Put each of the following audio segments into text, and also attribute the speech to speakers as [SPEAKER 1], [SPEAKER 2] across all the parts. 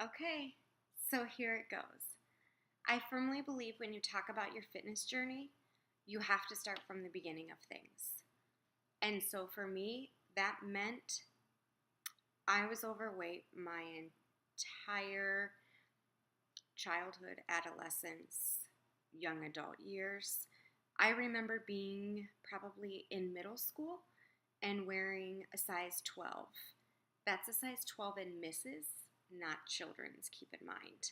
[SPEAKER 1] Okay, so here it goes. I firmly believe when you talk about your fitness journey, you have to start from the beginning of things. And so for me, that meant I was overweight my entire childhood, adolescence, young adult years. I remember being probably in middle school and wearing a size 12. That's a size 12 in misses, not children's, keep in mind.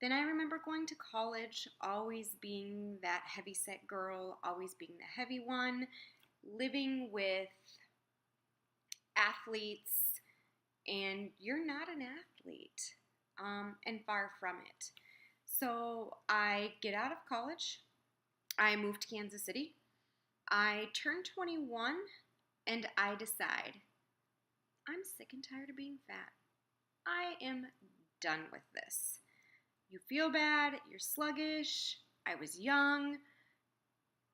[SPEAKER 1] Then I remember going to college, always being that heavy set girl, always being the heavy one, living with athletes, and you're not an athlete, and far from it. So I get out of college, I moved to Kansas City, I turn 21, and I decide I'm sick and tired of being fat. I am done with this. You feel bad, you're sluggish. I was young.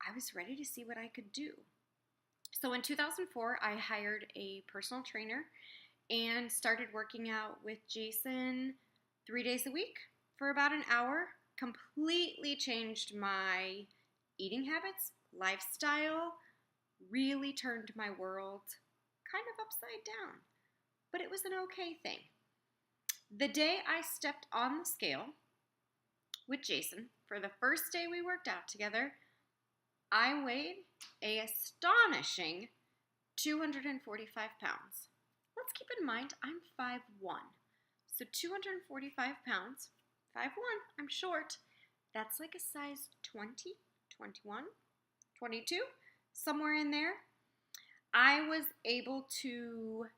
[SPEAKER 1] I was ready to see what I could do. So in 2004, I hired a personal trainer and started working out with Jason 3 days a week for about an hour. Completely changed my eating habits, lifestyle, really turned my world kind of upside down. But it was an okay thing. The day I stepped on the scale with Jason for the first day we worked out together, I weighed a astonishing 245 pounds. Let's keep in mind I'm 5'1". So 245 pounds, 5'1", I'm short. That's like a size 20, 21, 22, somewhere in there. I was able to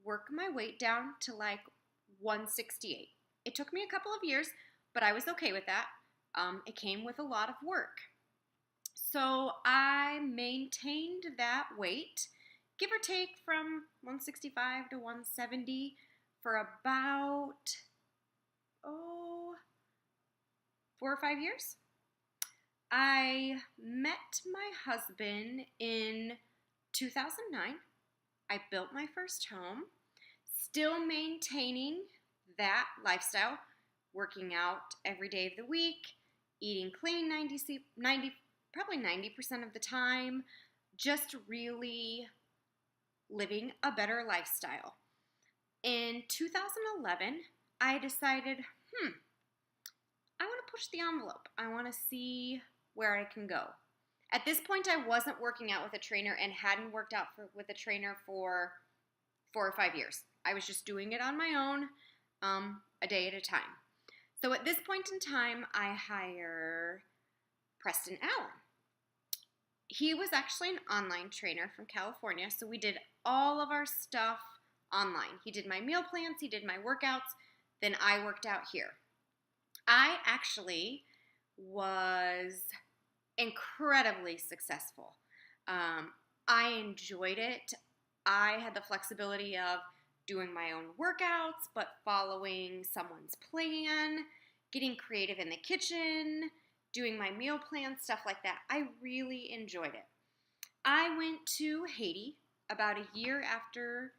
[SPEAKER 1] work my weight down to like 168. It took me a couple of years, but I was okay with that. It came with a lot of work. So I maintained that weight, give or take from 165 to 170 for about, 4 or 5 years. I met my husband in 2009. I built my first home, still maintaining that lifestyle, working out every day of the week, eating clean 90% of the time, just really living a better lifestyle. In 2011, I decided, I want to push the envelope. I want to see where I can go. At this point, I wasn't working out with a trainer and hadn't worked out with a trainer for 4 or 5 years. I was just doing it on my own, a day at a time. So at this point in time, I hire Preston Allen. He was actually an online trainer from California, so we did all of our stuff online. He did my meal plans, he did my workouts, then I worked out here. I actually was incredibly successful. I enjoyed it. I had the flexibility of doing my own workouts, but following someone's plan, getting creative in the kitchen, doing my meal plan, stuff like that. I really enjoyed it. I went to Haiti about a year after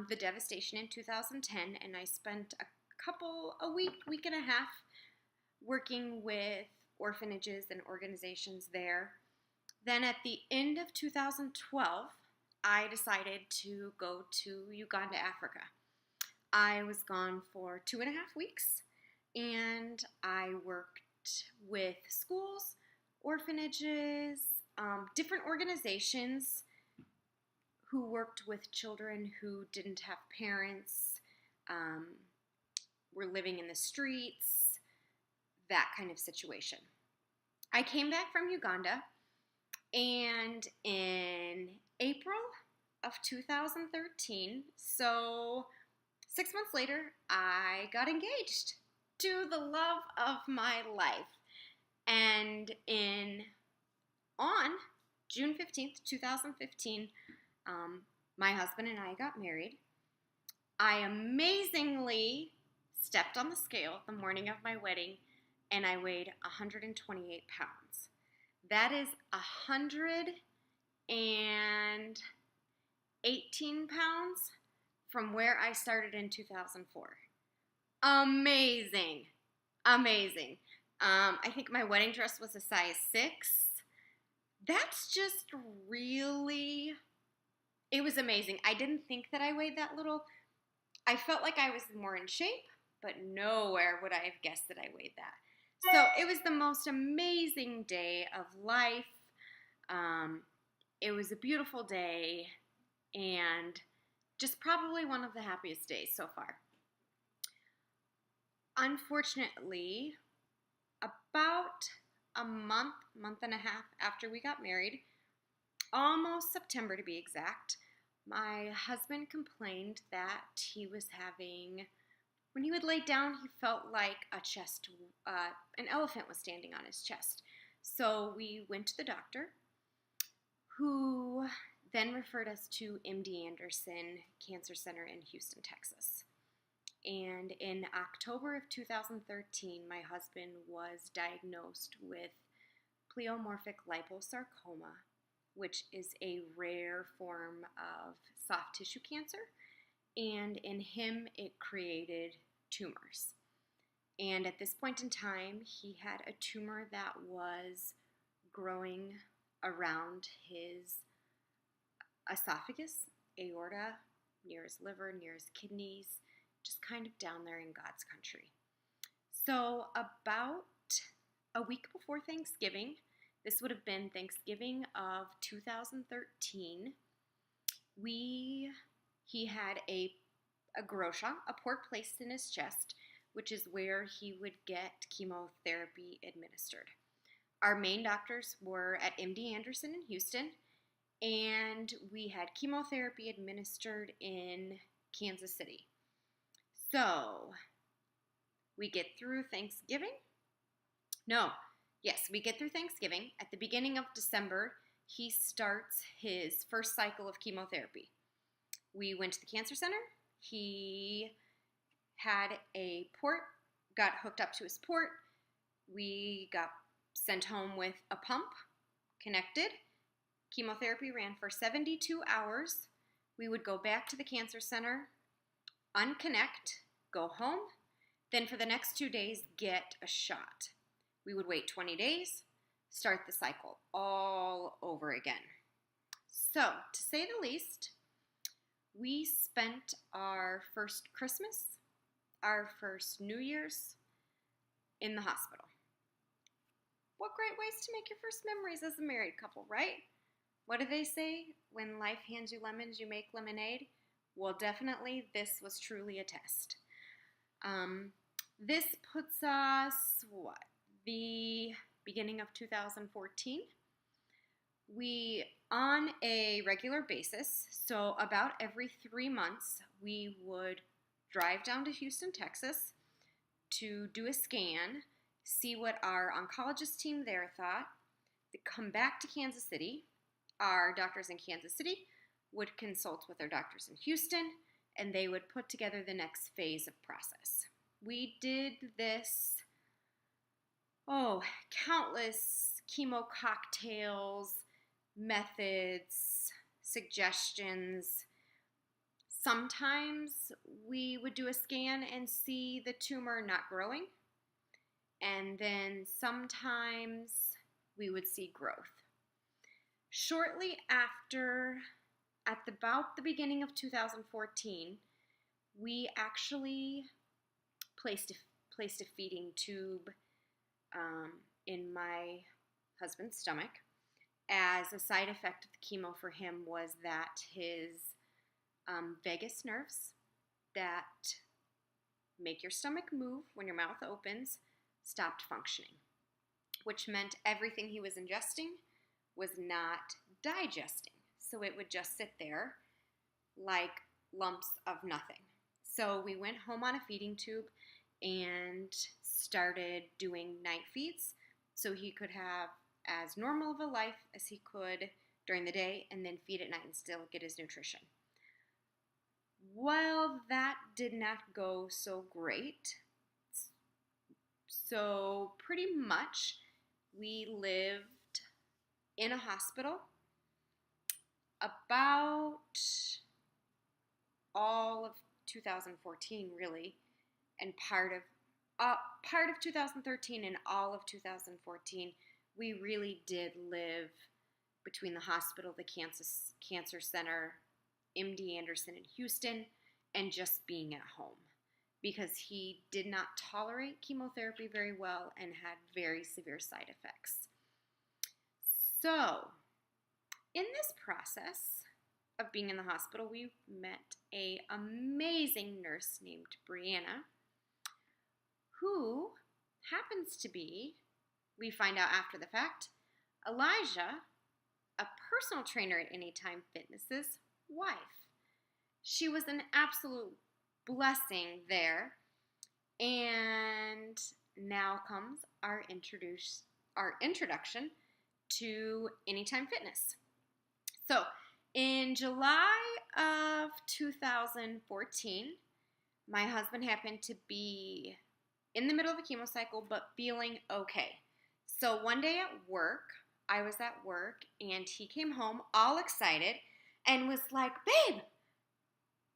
[SPEAKER 1] the devastation in 2010, and I spent a week and a half working with orphanages and organizations there. Then at the end of 2012, I decided to go to Uganda, Africa. I was gone for 2.5 weeks, and I worked with schools, orphanages, different organizations who worked with children who didn't have parents, were living in the streets, that kind of situation. I came back from Uganda, and in April of 2013, so 6 months later, I got engaged to the love of my life. And on June 15th, 2015, my husband and I got married. I amazingly stepped on the scale the morning of my wedding, and I weighed 128 pounds. That is 118 pounds from where I started in 2004. Amazing. Amazing. I think my wedding dress was a size 6. That's just really, it was amazing. I didn't think that I weighed that little. I felt like I was more in shape, but nowhere would I have guessed that I weighed that. So it was the most amazing day of life. Um, it was a beautiful day and just probably one of the happiest days so far. Unfortunately, about a month and a half after we got married, almost September to be exact, my husband complained that he was having, when he would lay down, he felt like an elephant was standing on his chest. So we went to the doctor, who then referred us to MD Anderson Cancer Center in Houston, Texas. And in October of 2013, my husband was diagnosed with pleomorphic liposarcoma, which is a rare form of soft tissue cancer. And in him, it created tumors. And at this point in time, he had a tumor that was growing around his esophagus, aorta, near his liver, near his kidneys, just kind of down there in God's country. So about a week before Thanksgiving, this would have been Thanksgiving of 2013, he had a grosha, a port placed in his chest, which is where he would get chemotherapy administered. Our main doctors were at MD Anderson in Houston, and we had chemotherapy administered in Kansas City. So, we get through Thanksgiving. We get through Thanksgiving. At the beginning of December, he starts his first cycle of chemotherapy. We went to the cancer center. He had a port, got hooked up to his port. We got sent home with a pump, connected. Chemotherapy ran for 72 hours. We would go back to the cancer center, unconnect, go home, then for the next 2 days, get a shot. We would wait 20 days, start the cycle all over again. So, to say the least, we spent our first Christmas, our first New Year's in the hospital. What great ways to make your first memories as a married couple, right? What do they say? When life hands you lemons, you make lemonade. Well, definitely, this was truly a test. This puts us, the beginning of 2014. We, on a regular basis, so about every 3 months, we would drive down to Houston, Texas to do a scan, see what our oncologist team there thought, come back to Kansas City. Our doctors in Kansas City would consult with our doctors in Houston, and they would put together the next phase of process. We did this, countless chemo cocktails, methods, suggestions. Sometimes we would do a scan and see the tumor not growing, and then sometimes we would see growth. Shortly after, at about the beginning of 2014, we actually placed a feeding tube in my husband's stomach. As a side effect of the chemo for him was that his vagus nerves that make your stomach move when your mouth opens stopped functioning, which meant everything he was ingesting was not digesting. So it would just sit there like lumps of nothing. So we went home on a feeding tube and started doing night feeds so he could have as normal of a life as he could during the day and then feed at night and still get his nutrition. Well, that did not go so great. So pretty much we lived in a hospital about all of 2014, really. and part of 2013 and all of 2014, we really did live between the hospital, the cancer center, MD Anderson in Houston, and just being at home because he did not tolerate chemotherapy very well and had very severe side effects. So, in this process of being in the hospital, we met an amazing nurse named Brianna, who happens to be, we find out after the fact, Elijah, a personal trainer at Anytime Fitness's wife. She was an absolute blessing there. And now comes our introduction to Anytime Fitness. So, in July of 2014, my husband happened to be in the middle of a chemo cycle, but feeling okay. So one day at work, I was at work, and he came home all excited and was like, babe,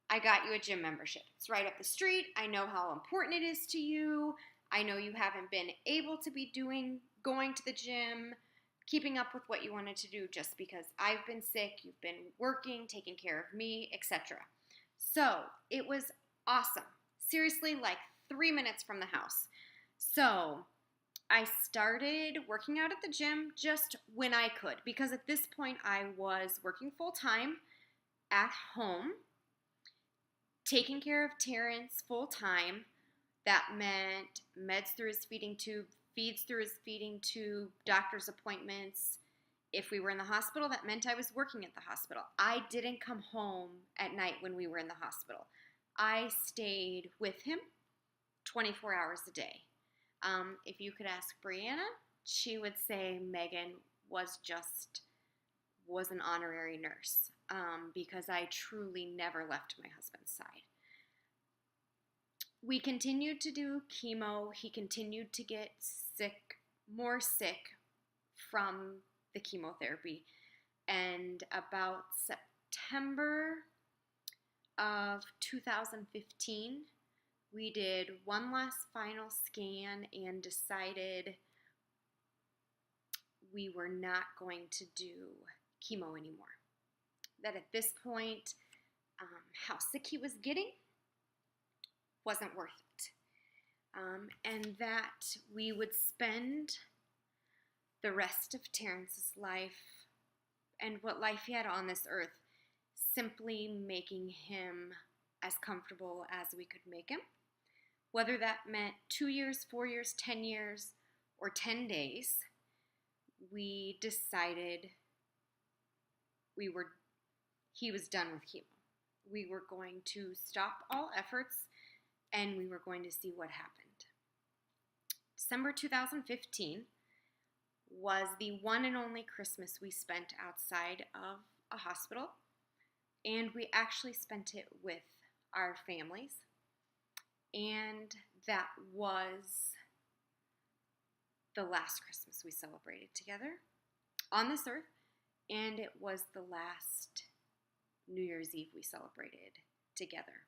[SPEAKER 1] I got you a gym membership. It's right up the street. I know how important it is to you. I know you haven't been able to be going to the gym, keeping up with what you wanted to do just because I've been sick, you've been working, taking care of me, etc. So it was awesome. Seriously, like 3 minutes from the house. So I started working out at the gym just when I could, because at this point I was working full time at home, taking care of Terrence full time. That meant meds through his feeding tube, feeds through his feeding tube, doctor's appointments. If we were in the hospital, that meant I was working at the hospital. I didn't come home at night when we were in the hospital. I stayed with him 24 hours a day. If you could ask Brianna, she would say Megan was an honorary nurse because I truly never left my husband's side. We continued to do chemo. He continued to get more sick from the chemotherapy. And about September of 2015, we did one last final scan and decided we were not going to do chemo anymore. That at this point, how sick he was getting wasn't worth it. And that we would spend the rest of Terrence's life and what life he had on this earth simply making him as comfortable as we could make him. Whether that meant 2 years, 4 years, 10 years, or 10 days, we decided he was done with chemo. We were going to stop all efforts and we were going to see what happened. December 2015 was the one and only Christmas we spent outside of a hospital, and we actually spent it with our families, and that was the last Christmas we celebrated together on this earth, and it was the last New Year's Eve we celebrated together.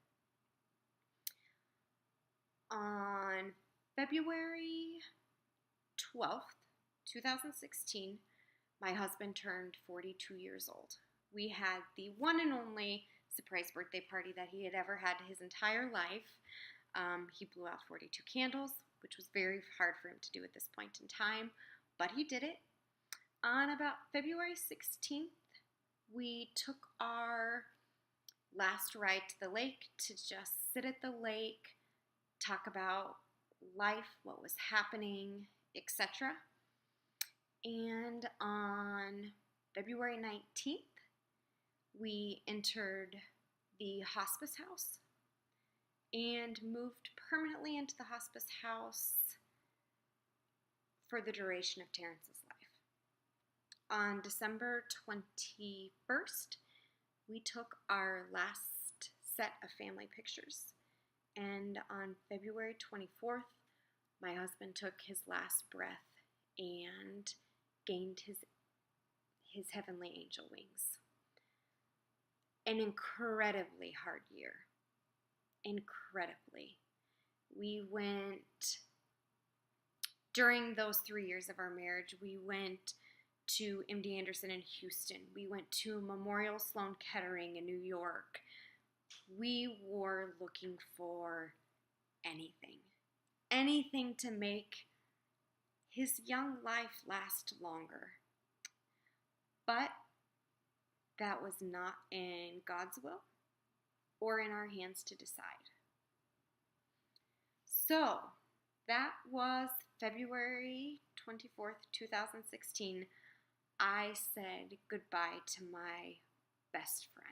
[SPEAKER 1] On February 12th, 2016, my husband turned 42 years old. We had the one and only surprise birthday party that he had ever had his entire life. He blew out 42 candles, which was very hard for him to do at this point in time, but he did it. On about February 16th, we took our last ride to the lake to just sit at the lake, talk about life, what was happening, etc. And on February 19th, we entered the hospice house and moved permanently into the hospice house for the duration of Terrence's life. On December 21st, we took our last set of family pictures. And on February 24th, my husband took his last breath and gained his heavenly angel wings. An incredibly hard year. Incredibly. We went, during those 3 years of our marriage, we went to MD Anderson in Houston. We went to Memorial Sloan Kettering in New York. We were looking for anything to make his young life last longer. But that was not in God's will or in our hands to decide. So that was February 24th, 2016. I said goodbye to my best friend.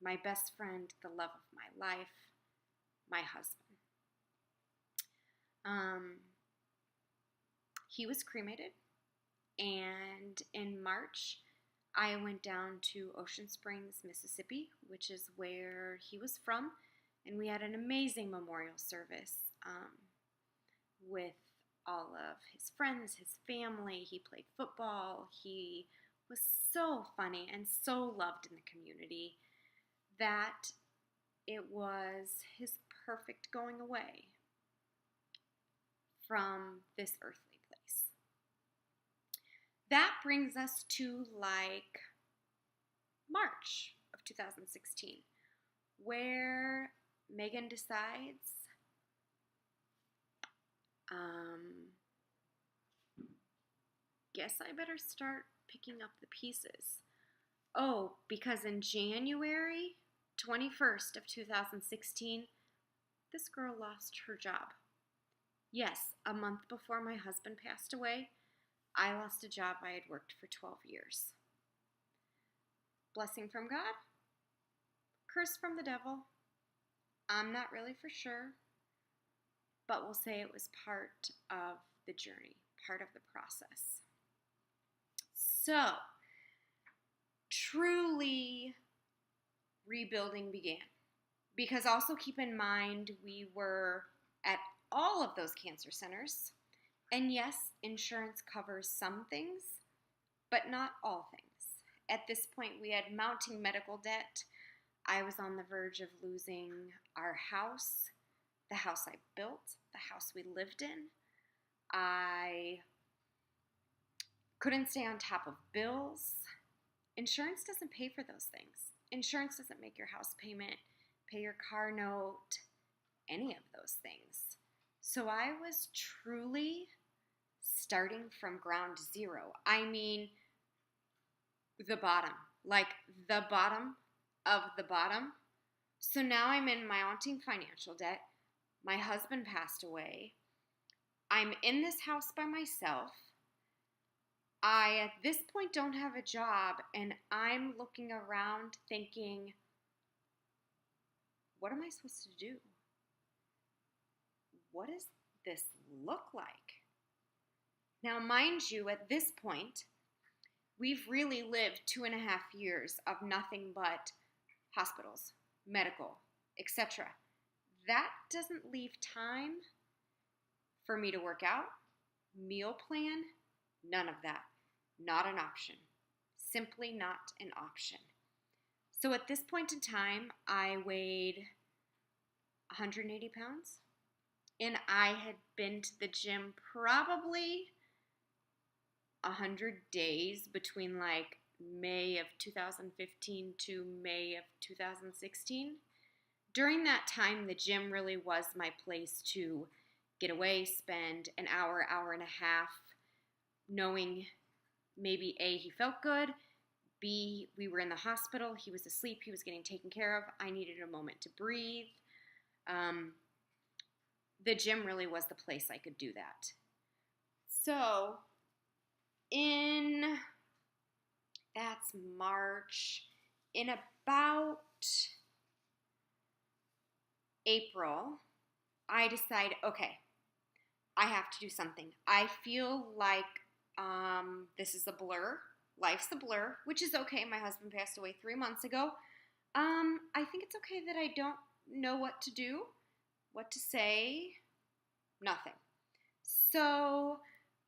[SPEAKER 1] My best friend, the love of my life, my husband. He was cremated, and in March, I went down to Ocean Springs, Mississippi, which is where he was from, and we had an amazing memorial service with all of his friends, his family. He played football. He was so funny and so loved in the community that it was his perfect going away from this earthly place. That brings us to like March of 2016, where Megan decides, guess I better start picking up the pieces. Oh, because in January 21st of 2016, this girl lost her job. Yes, a month before my husband passed away, I lost a job I had worked for 12 years. Blessing from God, curse from the devil. I'm not really for sure, but we'll say it was part of the journey, part of the process. So, truly rebuilding began. Because also keep in mind, we were at all of those cancer centers. And yes, insurance covers some things, but not all things. At this point, we had mounting medical debt. I was on the verge of losing our house, the house I built, the house we lived in. I couldn't stay on top of bills. Insurance doesn't pay for those things. Insurance doesn't make your house payment, pay your car note, any of those things. So I was truly starting from ground zero. I mean, the bottom, like the bottom of the bottom. So now I'm in mounting financial debt. My husband passed away. I'm in this house by myself. I, at this point, don't have a job, and I'm looking around thinking, what am I supposed to do? What does this look like? Now, mind you, at this point, we've really lived 2.5 years of nothing but hospitals, medical, etc. That doesn't leave time for me to work out, meal plan, none of that. Not an option. Simply not an option. So at this point in time, I weighed 180 pounds, and I had been to the gym probably 100 days between like May of 2015 to May of 2016. During that time, the gym really was my place to get away, spend an hour, hour and a half, knowing maybe A, he felt good, B, we were in the hospital, he was asleep, he was getting taken care of, I needed a moment to breathe. The gym really was the place I could do that. So, that's March, in about April, I decide, okay, I have to do something. I feel like this is a blur. Life's a blur, which is okay. My husband passed away 3 months ago. I think it's okay that I don't know what to do, what to say, nothing. So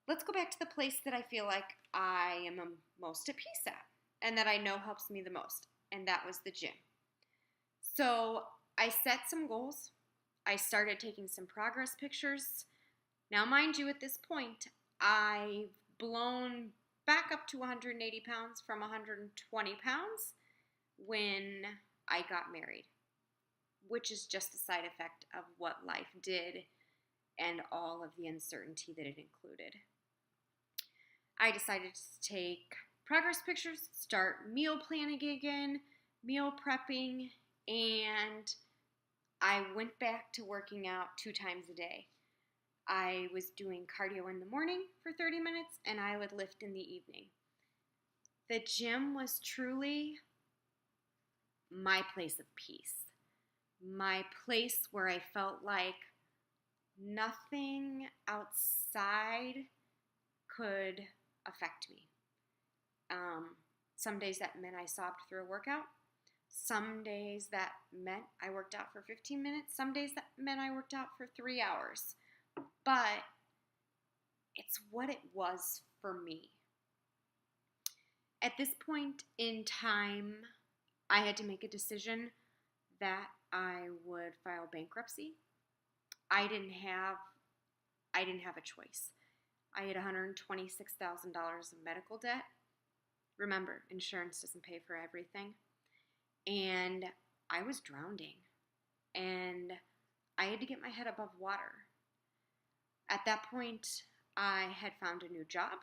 [SPEAKER 1] let's go back to the place that I feel like I am most at peace at and that I know helps me the most, and that was the gym. So I set some goals. I started taking some progress pictures. Now, mind you, at this point, I've blown back up to 180 pounds from 120 pounds when I got married, which is just a side effect of what life did and all of the uncertainty that it included. I decided to take progress pictures, start meal planning again, meal prepping, and I went back to working out 2 times a day. I was doing cardio in the morning for 30 minutes and I would lift in the evening. The gym was truly my place of peace, my place where I felt like nothing outside could affect me. Some days that meant I sobbed through a workout. Some days that meant I worked out for 15 minutes. Some days that meant I worked out for 3 hours. But it's what it was for me. At this point in time, I had to make a decision that I would file bankruptcy. I didn't have a choice. I had $126,000 of medical debt. Remember, insurance doesn't pay for everything. And I was drowning. And I had to get my head above water. At that point, I had found a new job.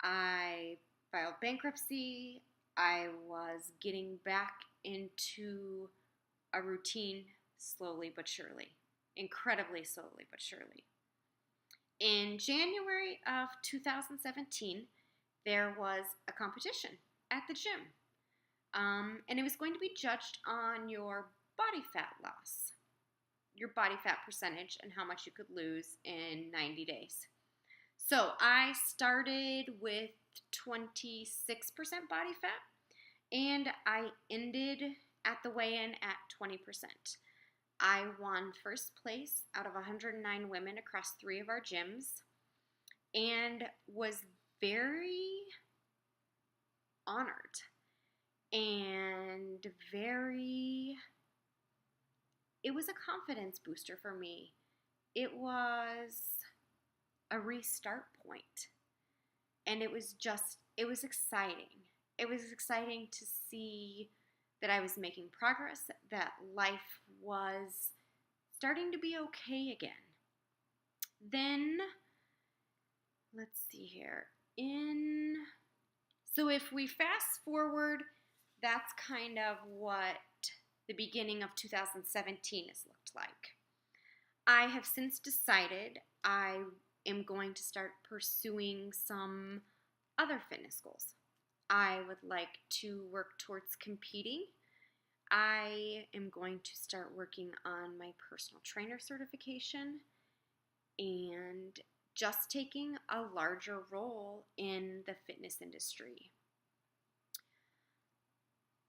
[SPEAKER 1] I filed bankruptcy. I was getting back into a routine slowly but surely. Incredibly slowly but surely. In January of 2017, there was a competition at the gym. And it was going to be judged on your body fat loss, your body fat percentage, and how much you could lose in 90 days. So I started with 26% body fat, and I ended at the weigh-in at 20%. I won first place out of 109 women across 3 of our gyms, and was very honored and it was a confidence booster for me. It was a restart point, and it was exciting. It was exciting to see that I was making progress, that life was starting to be okay again. Then, let's see here. So if we fast forward, that's kind of what the beginning of 2017 has looked like. I have since decided I am going to start pursuing some other fitness goals. I would like to work towards competing. I am going to start working on my personal trainer certification and just taking a larger role in the fitness industry.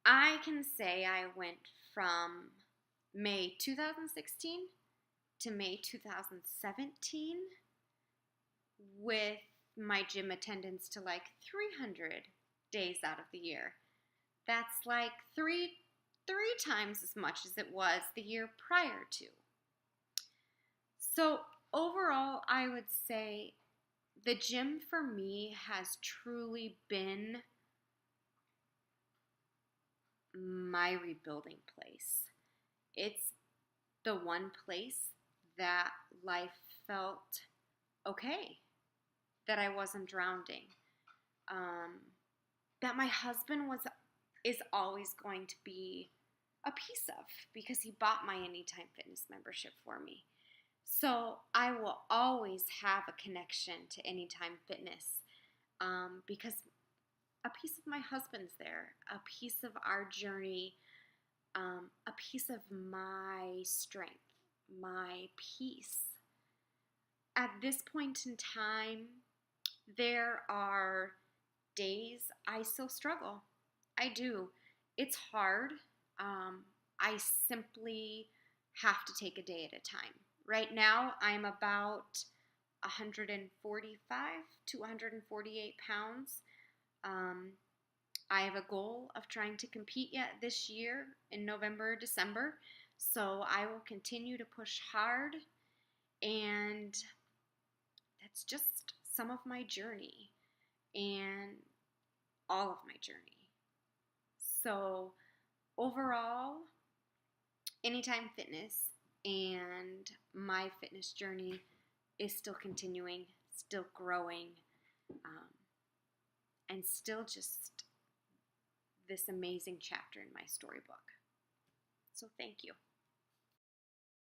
[SPEAKER 1] I can say I went from May 2016 to May 2017 with my gym attendance to like 300 days out of the year. That's like three times as much as it was the year prior to. So overall, I would say the gym for me has truly been my rebuilding place. It's the one place that life felt okay, that I wasn't drowning, that my husband is always going to be a piece of, because he bought my Anytime Fitness membership for me. So I will always have a connection to Anytime Fitness, because a piece of my husband's there, a piece of our journey, a piece of my strength, my peace. At this point in time, there are days I still struggle. I do. It's hard. I simply have to take a day at a time. Right now, I'm about 145 to 148 pounds. I have a goal of trying to compete yet this year in November, December. So I will continue to push hard, and that's just some of my journey and all of my journey. So overall, Anytime Fitness and my fitness journey is still continuing, still growing, um, and still just this amazing chapter in my storybook. So thank you.